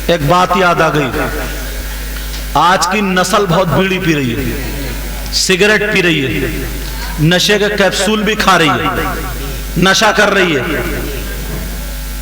ایک بات یاد آ گئی، آج کی نسل بہت بیڑی پی رہی ہے، سگریٹ پی رہی ہے، نشے کے کیپسول بھی کھا رہی ہے، نشہ کر رہی ہے۔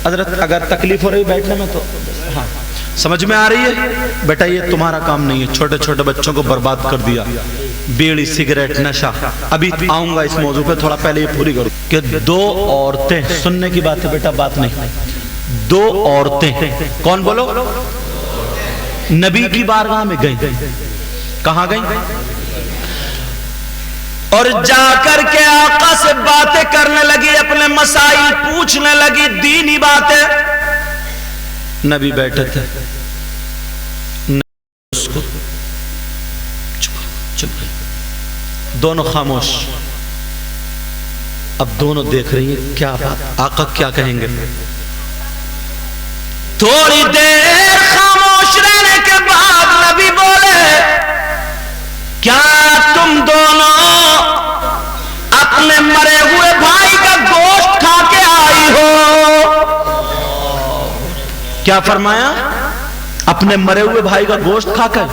حضرت اگر تکلیف ہو رہی بیٹھنے میں تو ہاں سمجھ میں آ رہی ہے بیٹا، یہ تمہارا کام نہیں ہے، چھوٹے چھوٹے بچوں کو برباد کر دیا، بیڑی سگریٹ نشہ۔ ابھی آؤں گا اس موضوع پہ، تھوڑا پہلے یہ پوری کروں کہ دو عورتیں، سننے کی بات ہے بیٹا، بات نہیں، دو عورتیں، کون بولو؟ نبی کی بارگاہ میں گئی، کہاں گئی؟ اور جا کر کے آقا سے باتیں کرنے لگی، اپنے مسائل پوچھنے لگی، دینی باتیں۔ نبی بیٹھے تھے، اس کو چپ گئی، دونوں خاموش۔ اب دونوں دیکھ رہی ہیں کیا بات، آقا کیا کہیں گے۔ تھوڑی دیر خاموش رہنے کے بعد نبی بولے، کیا تم دونوں اپنے مرے ہوئے بھائی کا گوشت کھا کے آئی ہو؟ کیا فرمایا؟ اپنے مرے ہوئے بھائی کا گوشت کھا کر۔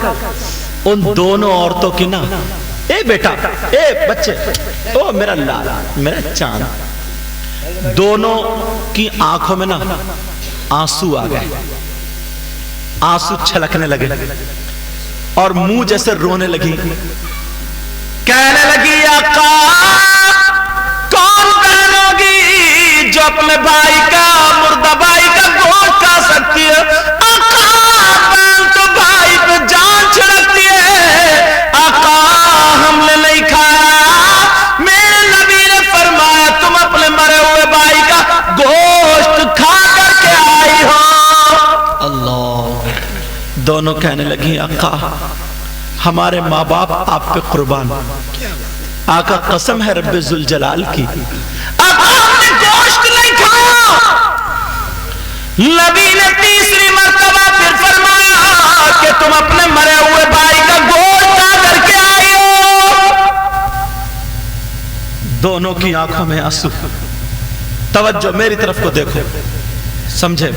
ان دونوں عورتوں کی نا، اے بیٹا، اے بچے، او میرا لال، میرا چاند، دونوں کی آنکھوں میں نا آنسو آ گئے، آنسو چھلکنے لگے اور منہ جیسے رونے لگی، کہنے لگی آقا کون بہن ہوگی جو اپنے بھائی کا، مردہ بھائی کا گوشت کھا سکتی ہے؟ آقا بہن تو بھائی پہ جان چھڑکتی ہے، آقا ہم نے نہیں کھایا۔ میرے نبی نے فرمایا تم اپنے مرے ہوئے بھائی کا گوشت کھا کر کے آئی ہو۔ اللہ، دونوں کہنے لگی آقا ہمارے ماں باپ آپ پہ قربان، آقا قسم ہے رب ذوالجلال کی، آقا ہم نے گوشت نہیں کھایا۔ نبی نے تیسری مرتبہ پھر فرمایا کہ تم اپنے مرے ہوئے بھائی کا گوشت کھا کر کے آئی ہو۔ دونوں کی آنکھوں میں آنسو، توجہ میری طرف کو دیکھو، سمجھے؟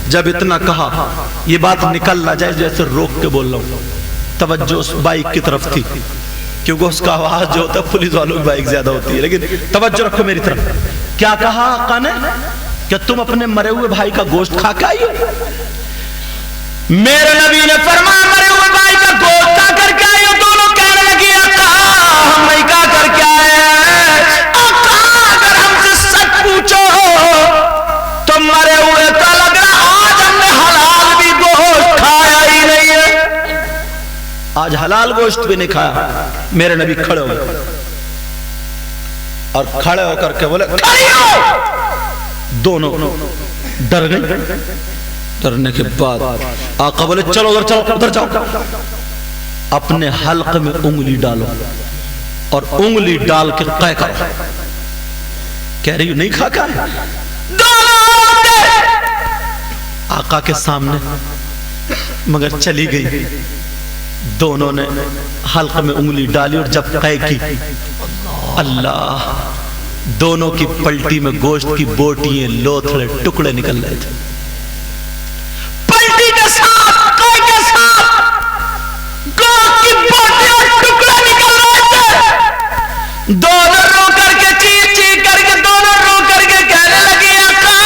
جب اتنا کہا، یہ بات نکل نہ جائے جیسے روک کے بول رہا ہوں، توجہ اس بائک کی طرف تھی، کیونکہ اس کا آواز جو ہوتا ہے پولیس والوں کی بائک زیادہ ہوتی ہے، لیکن توجہ رکھو میری طرف۔ کیا کہا آقا نے؟ کہ تم اپنے مرے ہوئے بھائی کا گوشت کھا کے آئی ہو؟ میرے نبی نے فرمایا مرے ہوئے بھائی کا گوشت کھا کر کے آئی ہو؟ دونوں کہنے لگی آقا ہم نہیں کھا کر کے آئے ہیں، آقا اگر ہم سے سچ پوچھو تو مرے ہوئے کا لگ رہا آج ہم نے حلال بھی گوشت کھایا ہی نہیں ہے، آج حلال گوشت بھی نہیں کھایا۔ میرے نبی کھڑے ہو گئے اور کھڑے ہو کر کے بولے کھڑی ہو۔ دونوں ڈر گئے، ڈرنے کے بعد آقا بولے چلو ادھر، چلو ادھر جاؤ، اپنے حلق میں انگلی ڈالو اور انگلی ڈال کے قے کرو۔ کہہ رہی ہو نہیں کھا کر؟ آقا کے سامنے مگر چلی گئی، دونوں نے حلق میں انگلی ڈالی اور جب قے کی، اللہ، دونوں کی پلٹی میں گوشت کی بوٹیاں، لوتھڑے، ٹکڑے نکل رہے تھے، پلٹی کے ساتھ، قے کے ساتھ گوشت کی بوٹیاں، ٹکڑے نکل رہے تھے۔ دونوں رو کر کے چیخ چیخ کر کے، دونوں رو کر کے کہنے لگی آقا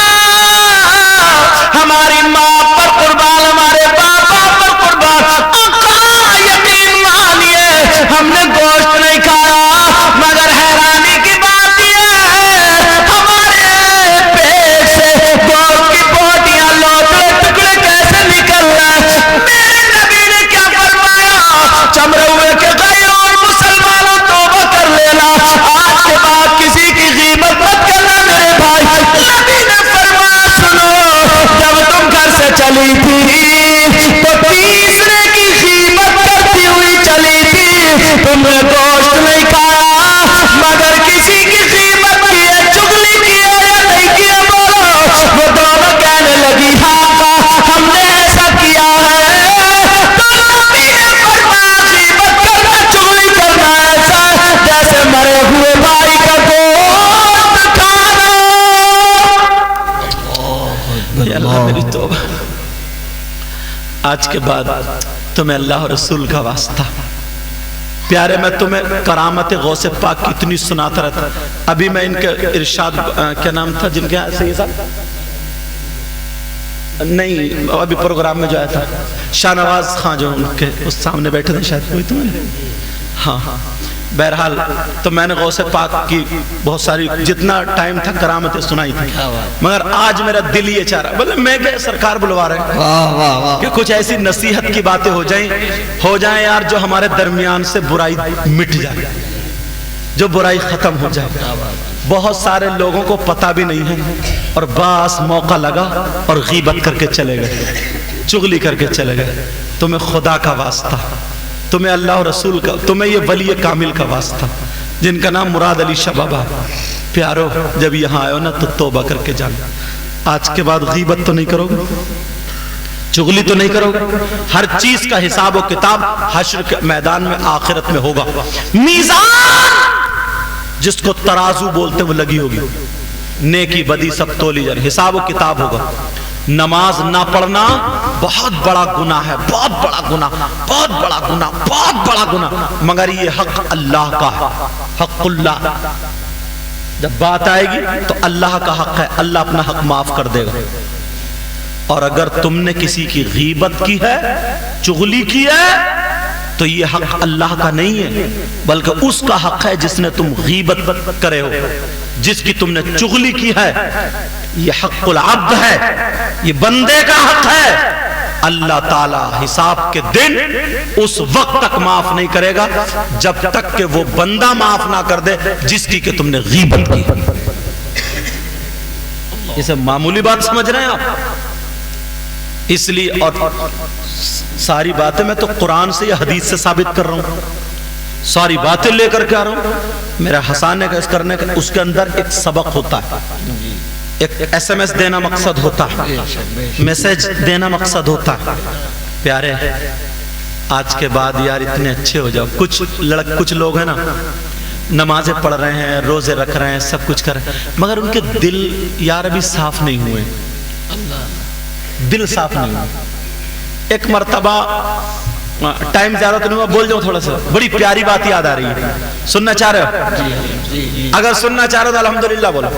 ہماری ماں پر قربان، ہمارے باپا پر قربان، آقا یقین مانیے ہم نے گوشت نہیں کھایا، مگر حیرانی کی بات یہ ہے ہمارے پیٹ سے گوشت کی بوٹیاں، لوٹے، ٹکڑے کیسے نکل رہے ہیں۔ میرے نبی نے کیا فرمایا؟ چمرے ہوئے کے غیور مسلمانوں توبہ کر لینا، آج کے بعد کسی کی غیبت مت کرنا میرے بھائی۔ نبی نے فرمایا سنو، جب تم گھر سے چلی تھی تو تیسرے کی غیبت کرتی ہوئی چلی تھی، تم نے گوشت نہیں کھایا، مگر کسی کی غیبت کی ہے، چغلی کی ہے یا نہیں کی ہے بولو؟ وہ دونوں کہنے لگی ہاں ہم نے ایسا کیا ہے۔ تو نبی نے فرمایا غیبت کرنا، چغلی کرنا ایسا کے بعد تمہیں اللہ اور رسول کا واسطہ پیارے، میں تمہیں کرامت غوث پاک کی اتنی سناتا رہتا. ابھی میں ان کے ارشاد کیا نام تھا جن کے یہاں سے یہ صاحب نہیں ابھی پروگرام میں جو آیا تھا شاہ نواز خان جو ان کے اس سامنے بیٹھے تھے شاید کوئی تمہیں. ہاں بہرحال تو میں نے غوث پاک کی بہت ساری جتنا ٹائم تھا کرامتیں سنائی تھی، مگر آج میرا دل یہ چاہ رہا بولے میں کہ سرکار بلوا رہے ہیں کہ کچھ ایسی نصیحت کی باتیں ہو جائیں یار جو ہمارے درمیان سے برائی مٹ جائے، جو برائی ختم ہو جائے. بہت سارے لوگوں کو پتہ بھی نہیں ہے اور بس موقع لگا اور غیبت کر کے چلے گئے، چغلی کر کے چلے گئے. تمہیں خدا کا واسطہ، تمہیں اللہ اور رسول کا، تمہیں یہ ولی کامل کا واسطہ جن کا نام مراد علی شاہ بابا. پیارو جب یہاں آئے ہو نا تو توبہ کر کے جانا. آج کے بعد غیبت تو نہیں کرو گے، چغلی تو نہیں کرو گے. ہر چیز کا حساب و کتاب حشر کے میدان میں آخرت میں ہوگا. میزان جس کو ترازو بولتے وہ لگی ہوگی، نیکی بدی سب تولی جائے، حساب و کتاب ہوگا. نماز نہ پڑھنا بہت بڑا گناہ ہے، بہت بڑا گناہ، بہت بڑا گناہ، بہت بڑا گناہ، مگر یہ حق اللہ کا ہے، حق اللہ. جب بات آئے گی تو اللہ کا حق ہے، اللہ اپنا حق معاف کر دے گا. اور اگر تم نے کسی کی غیبت کی ہے، چغلی کی ہے، تو یہ حق اللہ کا نہیں ہے بلکہ اس کا حق ہے جس نے تم غیبت کرے ہو، جس کی تم نے چغلی کی ہے. یہ حق العبد ہے، یہ بندے کا حق ہے. اللہ تعالی حساب کے دن اس وقت تک معاف نہیں کرے گا جب تک کہ وہ بندہ معاف نہ کر دے جس کی کہ تم نے غیبت کی. اسے معمولی بات سمجھ رہے ہیں آپ؟ اس لیے اور ساری باتیں میں تو قرآن سے یا حدیث سے ثابت کر رہا ہوں، ساری باتیں لے کر کے آ رہا ہوں. میرا ہنسانے کا اس کرنے کا اس کے اندر ایک سبق ہوتا ہے، ایک ایس ایم ایس دینا مقصد ہوتا ہے، میسج دینا مقصد ہوتا ہے. پیارے آج کے بعد یار اتنے اچھے ہو جاؤ. کچھ لوگ ہیں نا نمازیں پڑھ رہے ہیں، روزے رکھ رہے ہیں، سب کچھ کر رہے ہیں، مگر ان کے دل یار ابھی صاف نہیں ہوئے، دل صاف نہیں ہوئے. ایک مرتبہ ٹائم زیادہ تو نہیں ہوا، بول جاؤں تھوڑا سا، بڑی پیاری بات یاد آ رہی ہے. سننا چاہ رہے ہو؟ اگر سننا چاہ رہے ہو تو الحمدللہ بولو.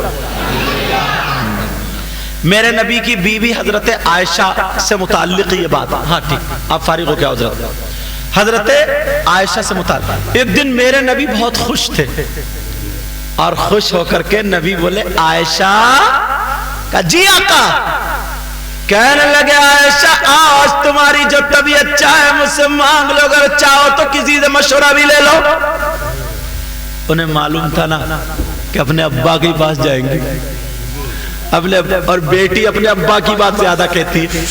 میرے نبی کی بیوی حضرت عائشہ سے متعلق یہ بات. ہاں ٹھیک، آپ فارغ ہو کیا حضرت؟ حضرت عائشہ سے متعلق ایک دن میرے نبی بہت خوش تھے اور خوش ہو کر کے نبی بولے عائشہ کا جی آقا. کہنے لگے عائشہ آج تمہاری جو طبیعت چاہے مجھ سے مانگ لو، اگر چاہو تو کسی سے مشورہ بھی لے لو. انہیں معلوم تھا نا کہ اپنے ابا کے پاس جائیں گے، اور بیٹی اپنے ابا کی بات زیادہ کہتی ہے.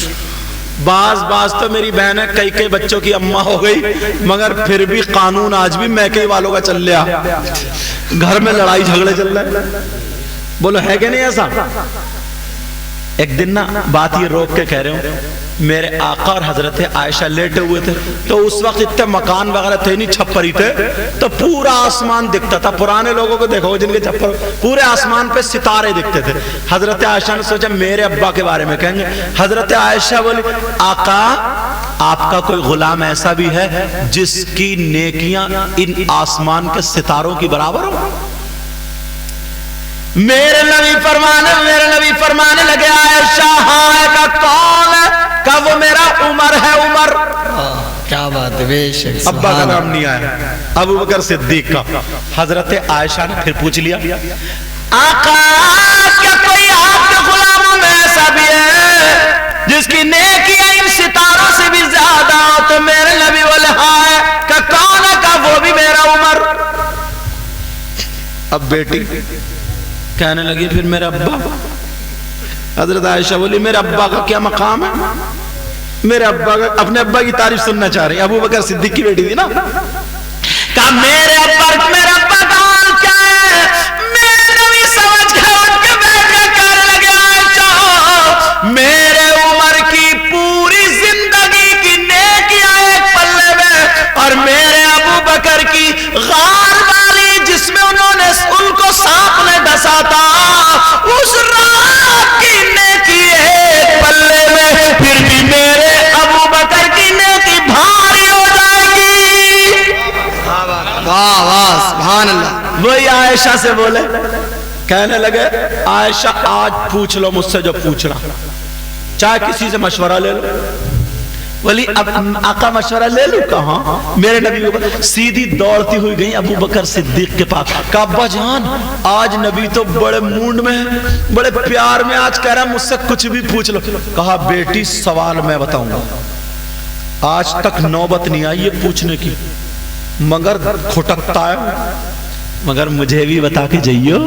بعض تو میری بہن ہے کئی بچوں کی اماں ہو گئی، مگر پھر بھی قانون آج بھی میکے والوں کا چل لیا، گھر میں لڑائی جھگڑے چل رہے ہیں. بولو ہے کہ نہیں ایسا؟ ایک دن نا بات یہ روک کے کہہ رہے ہوں، میرے آقا اور حضرت عائشہ لیٹے ہوئے تھے، تو اس وقت اتنے مکان وغیرہ تھے نہیں، چھپر ہی تھے، تو پورا آسمان دکھتا تھا. پرانے لوگوں کو دیکھو جن کے چھپر، پورے آسمان پہ ستارے دکھتے تھے. حضرت عائشہ نے سوچا میرے ابا کے بارے میں کہیں گے. حضرت عائشہ بولی آقا آپ کا کوئی غلام ایسا بھی ہے جس کی نیکیاں ان آسمان کے ستاروں کی برابر ہو؟ میرے نبی فرمانے لگے عائشہ ہاں کا کون ہے؟ کہ وہ میرا عمر ہے. عمر کیا بات ہے، بے شک ابا کا نام نہیں آیا، ابو بکر صدیق کا. حضرت عائشہ نے پھر پوچھ لیا آقا کیا کوئی آپ کے غلاموں میں ایسا بھی ہے جس کی نیکیاں ان ستاروں سے بھی زیادہ ہو؟ تو میرے نبی بولے ہاں ہے. کہ کون ہے؟ کہ وہ بھی میرا عمر. اب بیٹی کہنے لگی پھر میرا ابا. حضرت عائشہ بولی میرے ابا کا کیا مقام ہے؟ میرے ابا کا، اپنے ابا کی تعریف سننا چاہ رہی. ابو بکر صدیق کی بیٹی تھی نا. کہا میرے ابا کا حال کیا ہے؟ میرے نبی سمجھ کے اٹھ کے بیٹھ کے کہنے لگے عائشہ میرے عمر کی پوری زندگی کی نیکیاں ایک پلے میں، اور میرے ابو بکر کی غار والی جس میں انہوں نے ان کو سانپ نے ڈسا تھا، اس رات کی نیکی ایک پلے میں. پھر بھی میرے ابو بکر کی واہ واہ سبحان اللہ. وہی عائشہ سے بولے, کہنے لگے عائشہ آج پوچھ لو مجھ سے جو پوچھنا, چاہے کسی سے مشورہ لے لو. ولی اب آقا مشورہ لے لوں کہاں, میرے نبی کو سیدھی دوڑتی ہوئی گئی ابو بکر صدیق کے پاس. کہا ابا جان آج نبی تو بڑے موڈ میں ہے, بڑے پیار میں, آج کہہ رہا مجھ سے کچھ بھی پوچھ لو. کہا بیٹی سوال میں بتاؤں گا, آج تک نوبت نہیں آئی یہ پوچھنے کی, مگر کھٹکتا ہے, مگر مجھے بھی بتا کے جائیو.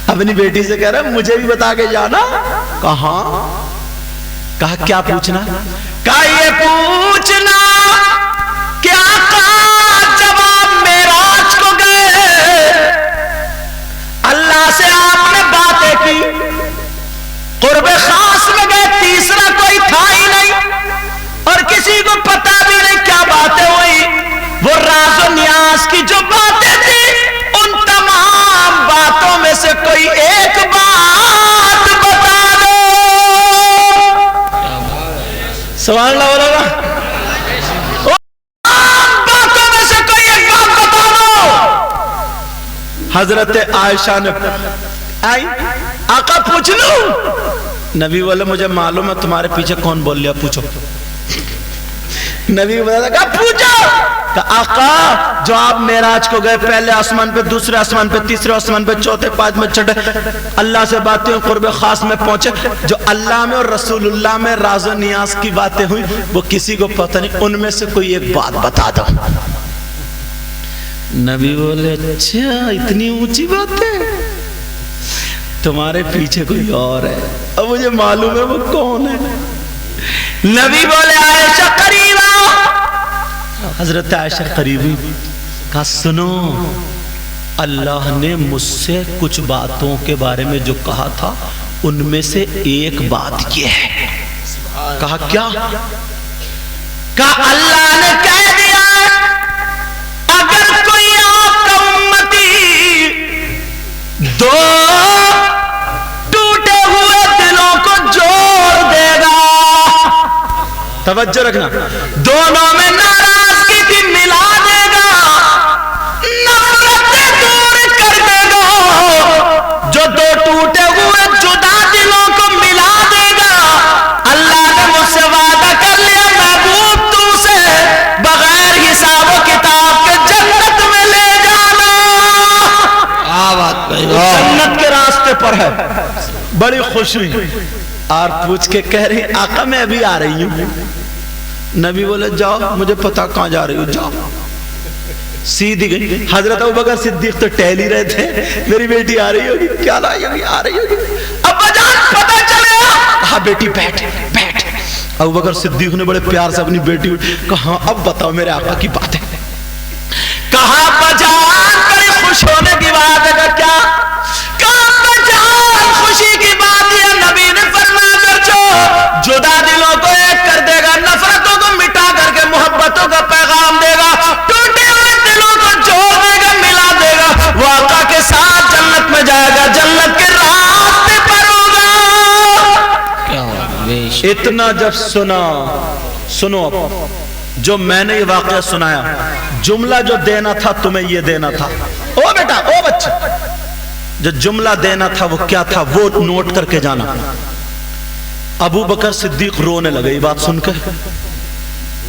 اپنی بیٹی سے کہہ رہا مجھے بھی بتا کے جانا. کہاں؟ کہا کیا پوچھنا؟ کہا یہ پوچھنا کہ آقا جب آپ معراج کو گئے, اللہ سے آپ نے باتیں کی, قرب خاص میں گئے, تیسرا کوئی تھا ہی نہیں اور کسی کو پتا بھی نہیں کیا باتیں ہوئی. وہ راز و نیاز کی جو باتیں تھی ان تمام باتوں میں سے کوئی ایک بات بتا دو. سبحان اللہ بولو نا, باتوں میں سے کوئی ایک بات بتا دو. حضرت عائشہ نے آئی, آقا پوچھ لوں؟ نبی بولے مجھے معلوم ہے تمہارے پیچھے کون بول لیا, پوچھو. نبی بولا کہا پوچھو. کہا آقا جو آپ معراج کو گئے, پہلے آسمان پہ, دوسرے آسمان پہ, تیسرے آسمان پہ, چوتھے, پانچویں, چھٹے, اللہ سے باتیں قرب خاص میں پہنچے, جو اللہ میں اور رسول اللہ میں راز و نیاز کی باتیں ہوئی وہ کسی کو پتہ نہیں, ان میں سے کوئی ایک بات بتا دو. نبی بولے اچھا اتنی اونچی بات ہے, تمہارے پیچھے کوئی اور ہے, اب مجھے معلوم ہے وہ کون ہے. نبی بولے عائشہ قریب آؤ. حضرت عائشہ قریب ہوئی. کہا سنو, اللہ نے مجھ سے کچھ باتوں کے بارے میں جو کہا تھا ان میں سے ایک بات یہ ہے. کہا کیا؟ کہا اللہ نے کہہ دیا اگر کوئی آپ کا امتی دو ٹوٹے ہوئے دلوں کو جوڑ دے گا, توجہ رکھنا, دونوں میں ناراضگی کی ملا دے گا, نفرتیں دور کر دے گا, جو دو ٹوٹے ہوئے جدا دلوں کو ملا دے گا, اللہ نے مجھ سے وعدہ کر لیا محبوب تو سے بغیر حساب و کتاب کے جنت میں لے جانا. جنت کے راستے پر ہے. بڑی خوش ہوئی اور پوچھ کے کہہ رہی آقا میں ابھی آ رہی ہوں. نبی بولے جاؤ, مجھے پتا کہاں جا رہی ہو, جاؤ. سیدھی گئی. حضرت ابوبکر صدیق تو ٹہل ہی رہے تھے, میری بیٹی آ رہی ہوگی, کیا لائی ہوگی, آ رہی ہوگی. ابا جان پتا چلے. کہا بیٹی بیٹھ بیٹھ. ابوبکر صدیق نے بڑے پیار سے اپنی بیٹی کہا اب بتاؤ میرے آقا کی بات ہے. کہا ابا جان بڑی خوش ہونے کی بات ہے. کیا؟ کہا ابا جان خوشی کی بات ہے, نبی نے فرمایا اگر جو جدا دلوں کو ایک کر دے گا, نفرتوں کو مٹا کر کے محبتوں کا پیغام دے گا, ٹوٹے ہوئے دلوں کو جوڑ دے گا, ملا دے گا, وہ آقا کے ساتھ جنت میں جائے گا, جنت کے راستے پر ہوگا. اتنا جب سنو جو میں نے یہ واقعہ سنایا, جملہ جو دینا تھا تمہیں یہ دینا تھا. او بیٹا, او بچہ, جو جملہ دینا تھا وہ کیا تھا وہ نوٹ کر کے جانا. ابو بکر صدیق رونے لگے یہ بات سن کے.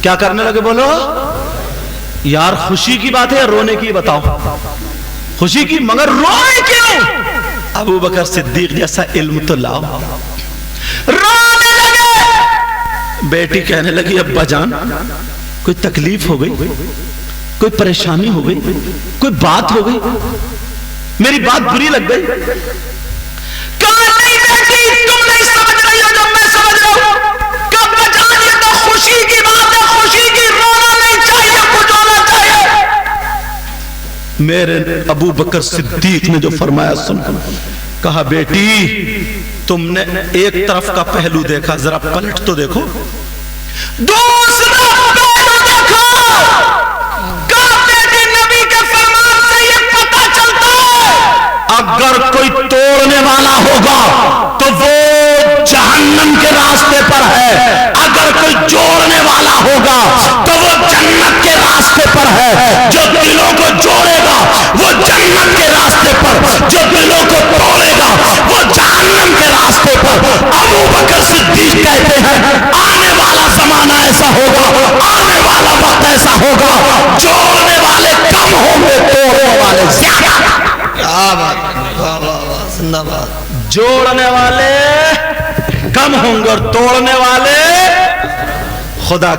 کیا کرنے لگے بولو یار, خوشی کی بات ہے یا رونے کی؟ بتاؤ. خوشی کی, مگر روئے کیوں؟ ابو بکر صدیق جیسا علم تو لاؤ. رونے لگے. بیٹی کہنے لگی ابا جان کوئی تکلیف ہو گئی, کوئی پریشانی ہو گئی, کوئی بات ہو گئی, میری بات بری لگ گئی؟ کہا نہیں بیٹی تم نہیں سمجھ رہی ہو جو میں سمجھ رہا ہوں. کہا بجان یہ تو خوشی کی بات ہے, خوشی کی, رونا نہیں چاہیے, کچھ ہونا چاہیے. میرے ابو بکر صدیق نے جو فرمایا سن, کہا بیٹی تم نے ایک طرف کا پہلو دیکھا, ذرا پلٹ تو دیکھو دوسرا پہلو دیکھو. کہا بیٹی نبی کے فرمان سے یہ پتہ چلتا ہے اگر کوئی توڑنے والا ہوگا تو وہ جہنم کے راستے پر ہے, اگر کوئی جوڑنے والا ہوگا تو وہ جنت کے راستے پر ہے. جو دلوں وہ جنت کے راستے پر، جو دلوں کو توڑے گا وہ جہنم کے راستے پر۔ ابو بکر صدیق کہتے ہیں آنے والا زمانہ ایسا ہوگا، آنے والا وقت ایسا ہوگا، جوڑنے والے کم ہوں گے، توڑنے والے زیادہ۔ کیا بات، واہ واہ واہ، زندہ باد۔ جوڑنے والے کم ہوں گے اور توڑنے والے خدا